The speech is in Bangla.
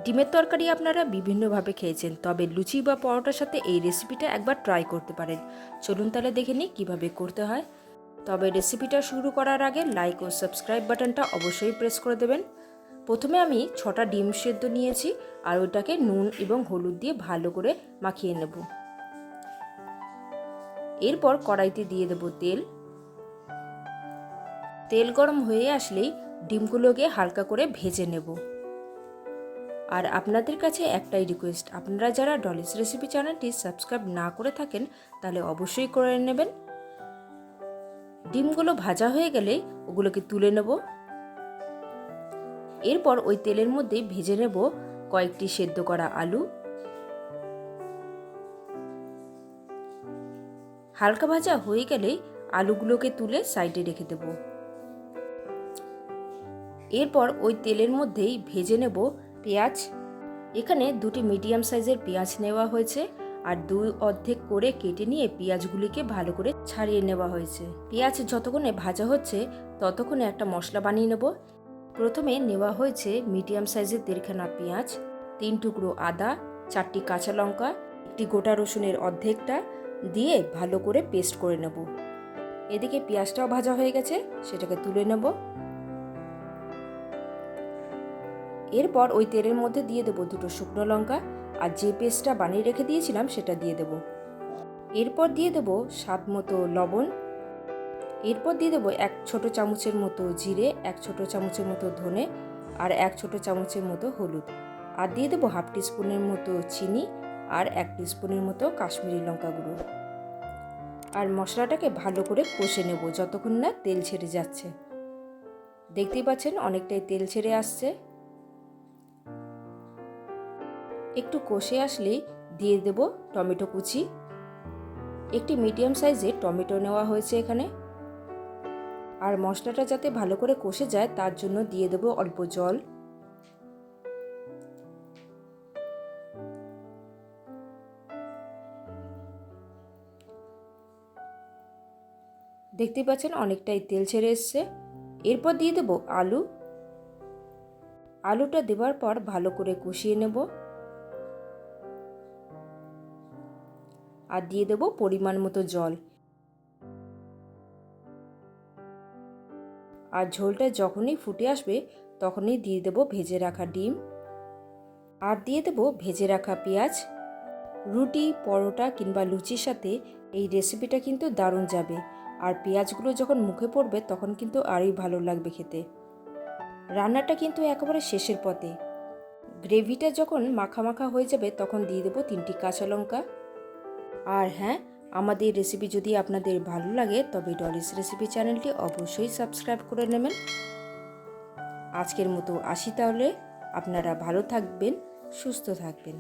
ডিমের তরকারি আপনারা বিভিন্নভাবে খেয়েছেন, তবে লুচি বা পরোটার সাথে এই রেসিপিটা একবার ট্রাই করতে পারেন। চলুন তাহলে দেখে নিই কীভাবে করতে হয়। তবে রেসিপিটা শুরু করার আগে লাইক ও সাবস্ক্রাইব বাটনটা অবশ্যই প্রেস করে দেবেন। প্রথমে আমি 6টা ডিম সেদ্ধ নিয়েছি আর ওইটাকে নুন এবং হলুদ দিয়ে ভালো করে মাখিয়ে নেব। এরপর কড়াইতে দিয়ে দেব তেল। তেল গরম হয়ে আসলেই ডিমগুলোকে হালকা করে ভেজে নেব। আর আপনাদের কাছে একটাই রিকোয়েস্ট, আপনারা যারা ডলিস রেসিপি চ্যানেলটি সাবস্ক্রাইব না করে থাকেন তাহলে অবশ্যই করে নেবেন। ডিমগুলো ভাজা হয়ে গেলে ওগুলোকে তুলে নেব। এরপর ওই তেলের মধ্যে ভেজে নেব কয়েকটি সেদ্ধ করা আলু। হালকা ভাজা হয়ে গেলে আলুগুলোকে তুলে সাইডে রেখে দেব। এরপর ওই তেলের মধ্যেই ভেজে নেব পেঁয়াজ। এখানে দুটি মিডিয়াম সাইজের পেঁয়াজ নেওয়া হয়েছে আর দুই অর্ধেক করে কেটে নিয়ে পেঁয়াজগুলিকে ভালো করে ছাড়িয়ে নেওয়া হয়েছে। পেঁয়াজ যতক্ষণে ভাজা হচ্ছে ততক্ষণে একটা মশলা বানিয়ে নেব। প্রথমে নেওয়া হয়েছে মিডিয়াম সাইজের 1.5খানা পেঁয়াজ, 3 টুকরো আদা, 4টি কাঁচা লঙ্কা, একটি গোটা রসুনের অর্ধেকটা দিয়ে ভালো করে পেস্ট করে নেব। এদিকে পেঁয়াজটাও ভাজা হয়ে গেছে, সেটাকে তুলে নেব। এরপর ওই তেলের মধ্যে দিয়ে দেবো 2টো শুকনো লঙ্কা আর যে পেস্টটা বানিয়ে রেখে দিয়েছিলাম সেটা দিয়ে দেব। এরপর দিয়ে দেবো স্বাদ মতো লবণ। এরপর দিয়ে দেবো 1 ছোট চামচের মতো জিরে, 1 ছোট চামচের মতো ধনে আর 1 ছোট চামচের মতো হলুদ। আর দিয়ে দেবো 1/2 টিস্পুনের মতো চিনি আর 1 টিস্পুনের মতো কাশ্মীরি লঙ্কা গুঁড়ো। আর মশলাটাকে ভালো করে কষে নেব যতক্ষণ না তেল ছেড়ে যাচ্ছে। দেখতেই পাচ্ছেন অনেকটাই তেল ছেড়ে আসছে। একটু কষে আসলেই দিয়ে দেব টমেটো কুচি। একটি মিডিয়াম সাইজের টমেটো নেওয়া হয়েছে এখানে। আর মশলাটা যাতে ভালো করে কষে যায় তার জন্য দিয়ে দেব অল্প জল। দেখতেই পাচ্ছেন অনেকটাই তেল ছেড়ে এসছে। এরপর দিয়ে দেব আলু। আলুটা দেওয়ার পর ভালো করে কষিয়ে নেব আর দিয়ে দেব পরিমাণ মতো জল। আর ঝোলটা যখনই ফুটে আসবে তখনই দিয়ে দেব ভেজে রাখা ডিম আর দিয়ে দেব ভেজে রাখা পেঁয়াজ। রুটি, পরোটা কিংবা লুচির সাথে এই রেসিপিটা কিন্তু দারুণ যাবে। আর পেঁয়াজগুলো যখন মুখে পড়বে তখন কিন্তু আরই ভালো লাগবে খেতে। রান্নাটা কিন্তু একেবারে শেষের পথে। গ্রেভিটা যখন মাখা মাখা হয়ে যাবে তখন দিয়ে দেবো 3টি কাঁচা লঙ্কা। আর হ্যাঁ, আমাদের রেসিপি যদি আপনাদের ভালো লাগে তবে ডলিস রেসিপি চ্যানেলটি অবশ্যই সাবস্ক্রাইব করে নেবেন। আজকের মতো আসি তাহলে। আপনারা ভালো থাকবেন, সুস্থ থাকবেন।